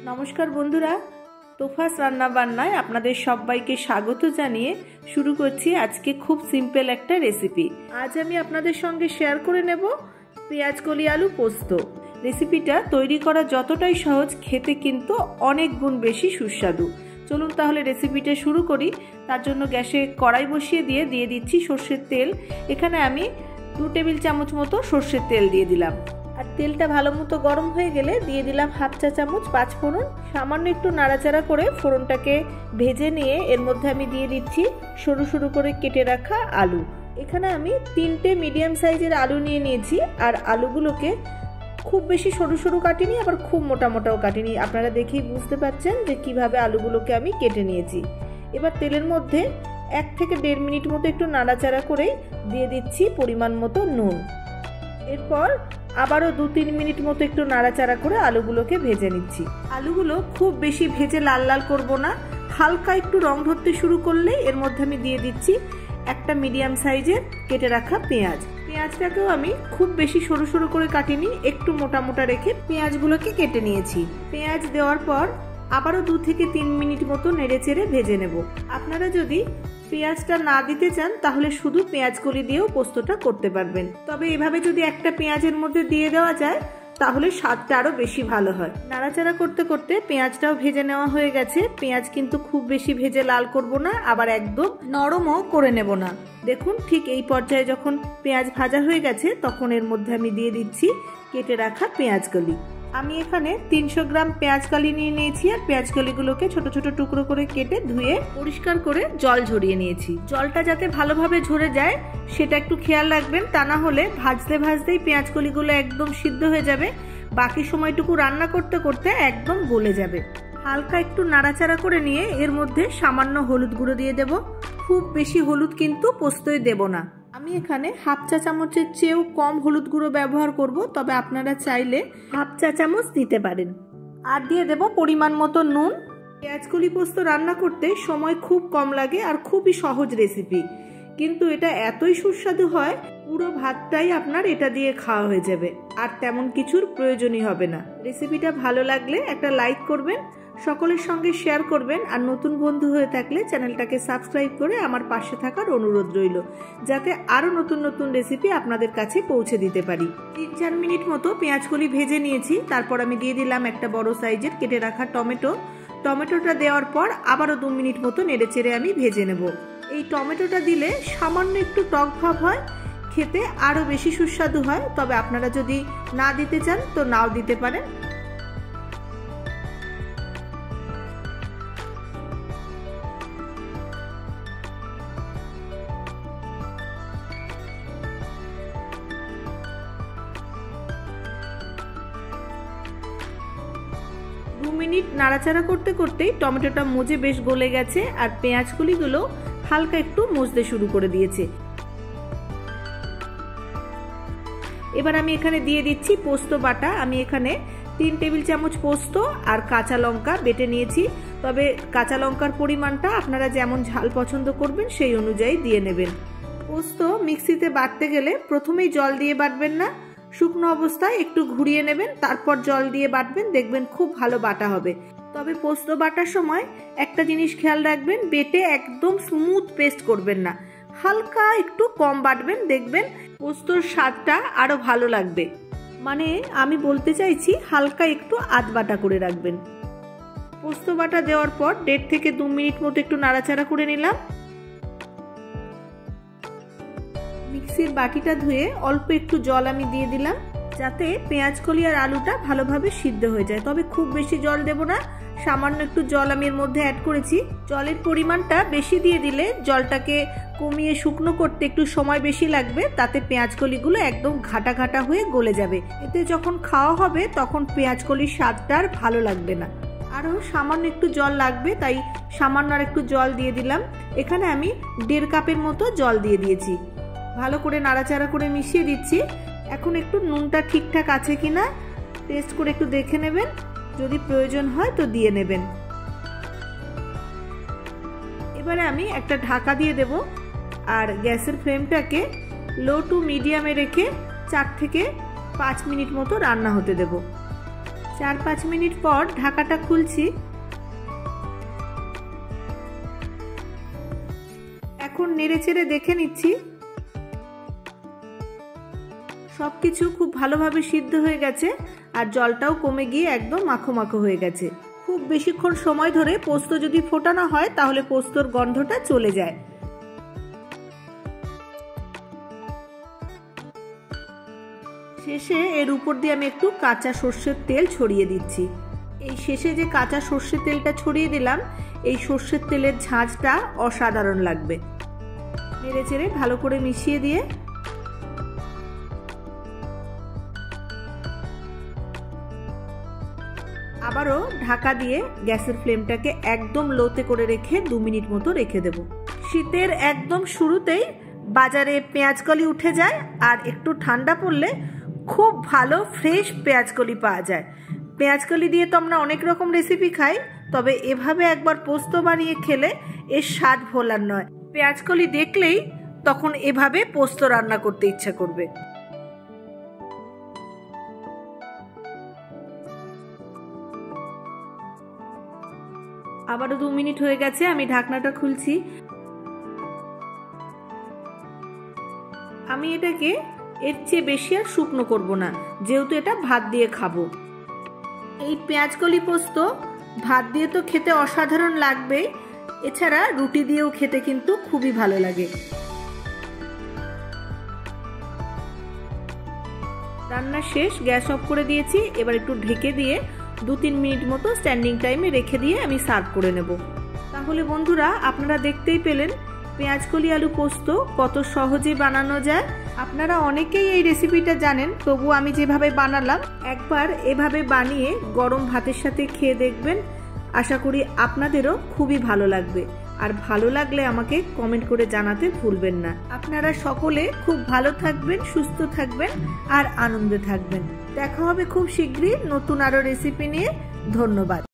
নমস্কার বন্ধুরা, তোফাস রান্না বান্নায় আপনাদের সবাইকে স্বাগত জানিয়ে শুরু করছি আজকে খুব সিম্পল একটা রেসিপি। আজ আমি আপনাদের সঙ্গে শেয়ার করে নেব পেঁয়াজ কলি আলু পোস্ত। রেসিপিটা তৈরি করা যতটাই সহজ, খেতে কিন্তু অনেক গুণ বেশি সুস্বাদু। চলুন তাহলে রেসিপিটা শুরু করি। তার জন্য গ্যাসে কড়াই বসিয়ে দিয়ে দিচ্ছি সর্ষের তেল। এখানে আমি 2 টেবিল চামচ মতো সর্ষের তেল দিয়ে দিলাম। আর তেলটা ভালো মতো গরম হয়ে গেলে দিয়ে দিলাম 1/2 চা চামচ 5 ফোড়ন। সামান্য একটু নাড়াচাড়া করে ফোড়নটাকে ভেজে নিয়ে এর মধ্যে আমি দিয়ে দিচ্ছি সরু সরু করে কেটে রাখা আলু। এখানে আমি 3টে মিডিয়াম সাইজের আলু নিয়ে নিয়েছি। আর আলুগুলোকে খুব বেশি সরু সরু কাটিনি, আবার খুব মোটা মোটাও কাটিনি। আপনারা দেখেই বুঝতে পারছেন যে কিভাবে আলুগুলোকে আমি কেটে নিয়েছি। এবার তেলের মধ্যে 1 থেকে 1.5 মিনিট মতো একটু নাড়াচাড়া করেই দিয়ে দিচ্ছি পরিমাণ মতো নুন। এরপর আবারও 2-3 মিনিট মতো একটু নাড়াচাড়া করে আলুগুলোকে ভেজে নিচ্ছি। আলুগুলো খুব বেশি ভেজে লাল লাল করব না, হালকা একটু রং ধরতে শুরু করলে এর মধ্যে আমি দিয়ে দিচ্ছি একটা মিডিয়াম সাইজের কেটে রাখা পেঁয়াজ। পেঁয়াজটাকেও আমি খুব বেশি সরু সরু করে কাটিনি, একটু মোটা মোটা রেখে পেঁয়াজগুলোকে কেটে নিয়েছি। পেঁয়াজ দেওয়ার পর আবারও 2 থেকে 3 মিনিট মতো নেড়েচেড়ে ভেজে নেব। আপনারা যদি পেঁয়াজটা না দিতে চান তাহলে শুধু পেঁয়াজ কলি দিয়েও পোস্তটা করতে পারবেন। তবে এভাবে যদি একটা পেঁয়াজের মধ্যে দিয়ে দেওয়া যায় তাহলে স্বাদটা আরো বেশি ভালো হয়। নাড়াচাড়া করতে করতে পেঁয়াজটাও ভেজে নেওয়া হয়ে গেছে। পেঁয়াজ কিন্তু খুব বেশি ভেজে লাল করব না, আবার একদম নরমও করে নেব না। দেখুন ঠিক এই পর্যায়ে যখন পেঁয়াজ ভাজা হয়ে গেছে তখন এর মধ্যে আমি দিয়ে দিচ্ছি কেটে রাখা পেঁয়াজ কলি। আমি এখানে 300 গ্রাম পেঁয়াজ কলি নিয়ে নিয়েছি। আর পেঁয়াজ কলিগুলোকে ছোট ছোট টুকরো করে কেটে ধুয়ে পরিষ্কার করে জল ঝরিয়ে নিয়েছি। জলটা যাতে ভালোভাবে ঝরে যায় সেটা একটু খেয়াল রাখবেন, তা না হলে ভাজতে ভাজতেই পেঁয়াজ কলিগুলো একদম সিদ্ধ হয়ে যাবে, বাকি সময়টুকু রান্না করতে করতে একদম গলে যাবে। হালকা একটু নাড়াচাড়া করে নিয়ে এর মধ্যে সামান্য হলুদ গুঁড়ো দিয়ে দেব। খুব বেশি হলুদ কিন্তু পোস্তয় দেব না। আমি এখানে 1/2 চা চামচের চেয়েও কম হলুদ গুঁড়ো ব্যবহার করব, তবে আপনারা চাইলে 1/2 চা চামচ দিতে পারেন। আর দিয়ে দেব পরিমাণ মতো নুন। পেঁয়াজ কলি পোস্ত রান্না করতে সময় খুব কম লাগে আর খুবই সহজ রেসিপি, কিন্তু এটা এতই সুস্বাদু হয় পুরো ভাতটাই আপনার এটা দিয়ে খাওয়া হয়ে যাবে, আর তেমন কিছুর প্রয়োজনই হবে না। রেসিপিটা ভালো লাগলে একটা লাইক করবেন, সকলের সঙ্গে শেয়ার করবেন, আর নতুন বন্ধু হয়ে থাকলে চ্যানেলটাকে সাবস্ক্রাইব করে আমার পাশে থাকার অনুরোধ রইল, যাতে আরো নতুন নতুন রেসিপি আপনাদের কাছে পৌঁছে দিতে পারি। 3-4 মিনিট মতো পেঁয়াজ কলি ভেজে নিয়েছি। তারপর আমি দিয়ে দিলাম একটা বড় সাইজের কেটে রাখা টমেটো। টমেটোটা দেওয়ার পর আবারও 2 মিনিট মতো নেড়েচেড়ে আমি ভেজে নেব। এই টমেটোটা দিলে সামান্য একটু টক ভাব হয়, খেতে আরো বেশি সুস্বাদু হয়। তবে আপনারা যদি না দিতে চান তো নাও দিতে পারেন। দু মিনিট নাড়াচাড়া করতে করতেই টমেটোটা মজে বেশ গলে গেছে, আর পেঁয়াজ কলিগুলো হালকা একটু মজতে শুরু করে দিয়েছে। এবার আমি এখানে দিয়ে দিচ্ছি পোস্ত বাটা। আমি এখানে 3 টেবিল চামচ পোস্ত আর কাঁচা লঙ্কা বেটে নিয়েছি। তবে কাঁচা লঙ্কার পরিমাণটা আপনারা যেমন ঝাল পছন্দ করবেন সেই অনুযায়ী দিয়ে নেবেন। পোস্ত মিক্সিতে বাটতে গেলে প্রথমেই জল দিয়ে বাটবেন না, শুকনো অবস্থায় একটু ঘুরিয়ে নেবেন, তারপর জল দিয়ে বাটবেন, দেখবেন খুব ভালো বাটা হবে। তবে পোস্ত বাটার সময় একটা জিনিস খেয়াল রাখবেন, বেটে একদম স্মুথ পেস্ট করবেন না, হালকা একটু কম বাটবেন, দেখবেন পোস্তর স্বাদটা আরো ভালো লাগবে। মানে আমি বলতে চাইছি হালকা একটু আধবাটা করে রাখবেন। পোস্ত বাটা দেওয়ার পর 1.5 থেকে 2 মিনিট মতো একটু নাড়াচাড়া করে নিলাম। মিক্সির বাটিটা ধুয়ে অল্প একটু জল আমি দিয়ে দিলাম, যাতে পেঁয়াজ কলি আর আলুটা ভালোভাবে সিদ্ধ হয়ে যায়। তবে খুব বেশি জল দেব না, সামান্য একটু জল আমি এর মধ্যে অ্যাড করেছি। জলের পরিমাণটা বেশি দিয়ে দিলে জলটাকে কমিয়ে শুকনো করতে একটু সময় বেশি লাগবে, তাতে পেঁয়াজ কলিগুলো একদম ঘাটা ঘাটা হয়ে গলে যাবে। এতে যখন খাওয়া হবে তখন পেঁয়াজ কলির স্বাদটা আর ভালো লাগবে না। আরও সামান্য একটু জল লাগবে, তাই সামান্য আর একটু জল দিয়ে দিলাম। এখানে আমি 1.5 কাপের মতো জল দিয়ে দিয়েছি। ভালো করে নাড়াচাড়া করে মিশিয়ে দিচ্ছি। এখন একটু নুনটা ঠিকঠাক আছে কিনা টেস্ট করে একটু দেখে নেবেন, যদি প্রয়োজন হয় তো দিয়ে নেবেন। এবারে আমি একটা ঢাকা দিয়ে দেব, আর গ্যাসের ফ্লেমটাকে লো টু মিডিয়ামে রেখে 4 থেকে 5 মিনিট মতো রান্না হতে দেব। 4-5 মিনিট পর ঢাকাটা খুলছি। এখন নেড়েচেড়ে দেখে নিচ্ছি সবকিছু খুব ভালোভাবে সিদ্ধ হয়ে গেছে আর জলটাও কমে গিয়ে একদম মাখো মাখো হয়ে গেছে। খুব বেশিক্ষণ সময় ধরে পোস্ত যদি ফোটানো হয় তাহলে পোস্তর গন্ধটা চলে যায়। শেষে এর উপর দিয়ে আমি একটু কাঁচা সর্ষের তেল ছড়িয়ে দিচ্ছি। এই শেষে যে কাঁচা সর্ষের তেলটা ছড়িয়ে দিলাম, এই সর্ষের তেলের ঝাঁঝটা অসাধারণ লাগবে। নেড়েচেড়ে ভালো করে মিশিয়ে দিয়ে আবারও ঢাকা দিয়ে গ্যাসের ফ্লেমটাকে একদম লোতে করে রেখে 2 মিনিট মতো রেখে দেব। শীতের একদম শুরুতেই বাজারে পেঁয়াজকলি উঠে যায় আর একটু ঠান্ডা পড়লে খুব ভালো ফ্রেশ পেঁয়াজকলি পাওয়া যায়। পেঁয়াজকলি দিয়ে তো আমরা অনেক রকম রেসিপি খাই, তবে এভাবে একবার পোস্ত বানিয়ে খেলে এর স্বাদ ভোলার নয়। পেঁয়াজকলি দেখলেই তখন এভাবে পোস্ত রান্না করতে ইচ্ছা করবে। আবারও 2 মিনিট হয়ে গেছে, আমি ঢাকনাটা খুলছি। আমি এটাকে এর চেয়ে বেশি আর শুকনো করব না, যেহেতু এটা ভাত দিয়ে খাবো। এই পেঁয়াজকলি পোস্ত ভাত দিয়ে তো খেতে অসাধারণ লাগবে, এছাড়া রুটি দিয়েও খেতে কিন্তু খুবই ভালো লাগে। রান্না শেষ, গ্যাস অফ করে দিয়েছি। এবার একটু ঢেকে দিয়ে 2-3 মিনিট মতো স্ট্যান্ডিং টাইমে রেখে দিয়ে আমি সার্ভ করে নেব। তাহলে বন্ধুরা, আপনারা দেখতেই পেলেন পেঁয়াজকলি আলু পোস্ত কত সহজে বানানো যায়। আপনারা অনেকেই এই রেসিপিটা জানেন, তবু আমি যেভাবে বানালাম একবার এভাবে বানিয়ে গরম ভাতের সাথে খেয়ে দেখবেন। আশা করি আপনাদেরও খুবই ভালো লাগবে। আর ভালো লাগলে আমাকে কমেন্ট করে জানাতে ভুলবেন না। আপনারা সকলে খুব ভালো থাকবেন, সুস্থ থাকবেন আর আনন্দে থাকবেন। দেখা হবে খুব শীঘ্রই নতুন আরো রেসিপি নিয়ে। ধন্যবাদ।